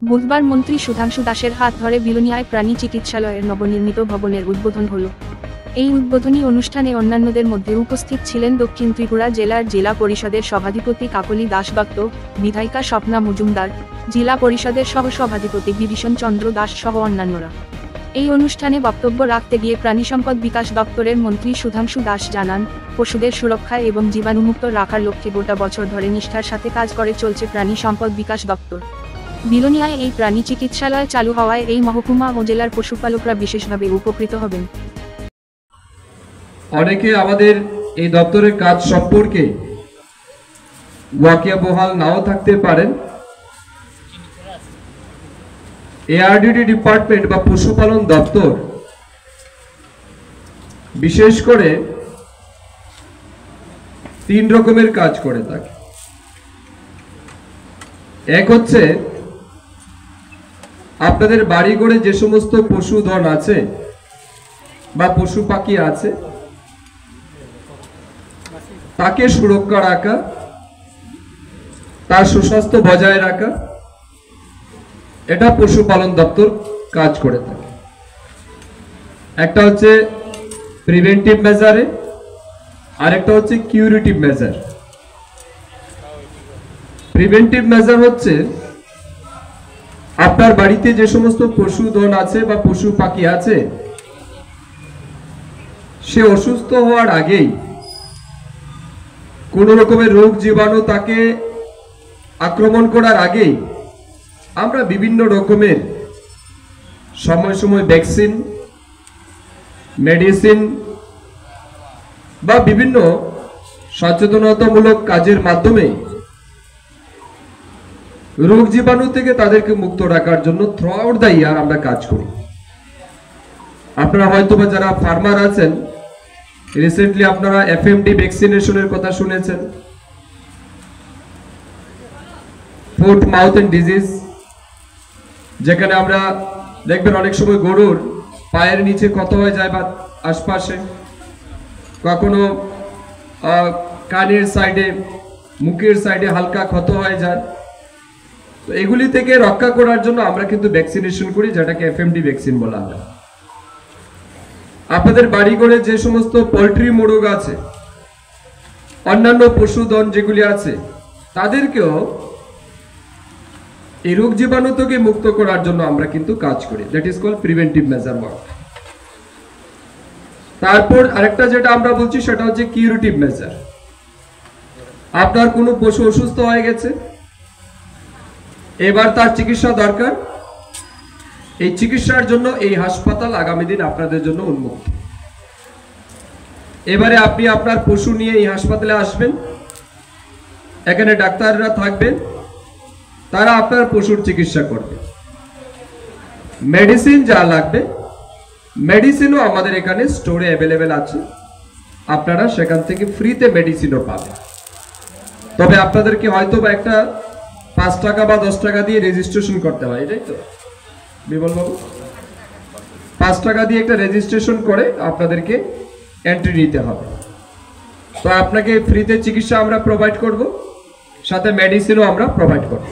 বুধবার মন্ত্রী সুধাংশু দাসের হাত ধরে বিলোনিয়ায় প্রাণী চিকিৎসালয়ের নবনির্মিত ভবনের উদ্বোধন হল। এই উদ্বোধনী অনুষ্ঠানে অন্যান্যদের মধ্যে উপস্থিত ছিলেন দক্ষিণ ত্রিপুরা জেলার জেলা পরিষদের সভাধিপতি কাকলি দাস দত্ত, বিধায়িকা স্বপ্না মজুমদার, জেলা পরিষদের সহসভাধিপতি বিভীষণ চন্দ্র দাস সহ অন্যান্যরা। এই অনুষ্ঠানে বক্তব্য রাখতে গিয়ে প্রাণিসম্পদ বিকাশ দপ্তরের মন্ত্রী সুধাংশু দাস জানান, পশুদের সুরক্ষা এবং জীবাণুমুক্ত রাখার লক্ষ্যে গোটা বছর ধরে নিষ্ঠার সাথে কাজ করে চলছে প্রাণী সম্পদ বিকাশ দপ্তর। বিলোনিয়ায় এই প্রাণী চিকিৎসালয় চালু হওয়ায় এই মহকুমা ও জেলার পশুপালকরা বিশেষভাবে উপকৃত হবেন। অনেকে আমাদের এই দপ্তরের কাজ সম্পর্কে ওয়াকিবহাল নাও থাকতে পারেন। এআরডিডি ডিপার্টমেন্ট বা পশুপালন দপ্তর বিশেষ করে 3 রকমের কাজ করে থাকে। এক হচ্ছে আপনাদের বাড়ি করে যে সমস্ত পশুধন আছে বা পশু পাখি আছে তাকে সুরক্ষা রাখা, তার সুস্বাস্থ্য বজায় রাখা, এটা পশুপালন দপ্তর কাজ করে থাকে। একটা হচ্ছে প্রিভেন্টিভ মেজারে, আর একটা হচ্ছে কিউরেটিভ মেজার। প্রিভেন্টিভ মেজার হচ্ছে আপনার বাড়িতে যে সমস্ত পশুধন আছে বা পশু পাখি আছে সে অসুস্থ হওয়ার আগেই কোন রকমের রোগ জীবাণু তাকে আক্রমণ করার আগেই আমরা বিভিন্ন রকমের সময় সময় ভ্যাকসিন, মেডিসিন বা বিভিন্ন সচেতনতামূলক কাজের মাধ্যমে রোগ জীবাণু থেকে তাদেরকে মুক্ত রাখার জন্য থ্রু আউট দ্য ইয়ার আমরা কাজ করি। আপনারা হয়তো বা যারা ফার্মার আছেন, রিসেন্টলি আপনারা এফএমডি ভ্যাকসিনেশনের কথা শুনেছেন, ফুট মাউথ এন্ড ডিজিজ, যেখানে আমরা দেখবেন অনেক সময় গরুর পায়ের নিচে ক্ষত হয়ে যায় বা আশপাশে, কখনো কানের সাইডে, মুখের সাইডে হালকা ক্ষত হয়ে যায়। তো এগুলি থেকে রক্ষা করার জন্য আমরা কিন্তু ভ্যাকসিনেশন করি, যেটাকে এফএমডি ভ্যাকসিন বলা হয়। আপনাদের বাড়ি করে যে সমস্ত পোল্ট্রি মোরগ আছে, অন্যান্য পশুধন যেগুলি আছে, তাদেরকেও এই রোগ জীবাণু থেকে মুক্ত করার জন্য আমরা কিন্তু কাজ করি। That is called preventive measure work. তারপর আরেকটা যেটা আমরা বলছি সেটা হচ্ছে কিউরেটিভ মেজার। আপনার কোনো পশু অসুস্থ হয়ে গেছে, এবার তার চিকিৎসা দরকার। এই চিকিৎসার জন্য এই হাসপাতাল আগামী দিন আপনাদের জন্য উন্মুক্ত। এবারে আপনি আপনার পশু নিয়ে এই হাসপাতালে আসবেন, এখানে ডাক্তাররা থাকবেন, তারা আপনার পশুর চিকিৎসা করবে। মেডিসিন যা লাগবে, মেডিসিনও আমাদের এখানে স্টোরে অ্যাভেলেবেল আছে, আপনারা সেখান থেকে ফ্রিতে মেডিসিনও পাবেন। তবে আপনাদেরকে হয়তো বা একটা 5 টাকা বা 10 টাকা দিয়ে রেজিস্ট্রেশন করতে হয়, এটাই তো বিমল বাবু? 5 টাকা দিয়ে একটা রেজিস্ট্রেশন করে আপনাদেরকে এন্ট্রি নিতে হবে। তো আপনাকে ফ্রিতে চিকিৎসা আমরা প্রোভাইড করব, সাথে মেডিসিনও আমরা প্রোভাইড করব।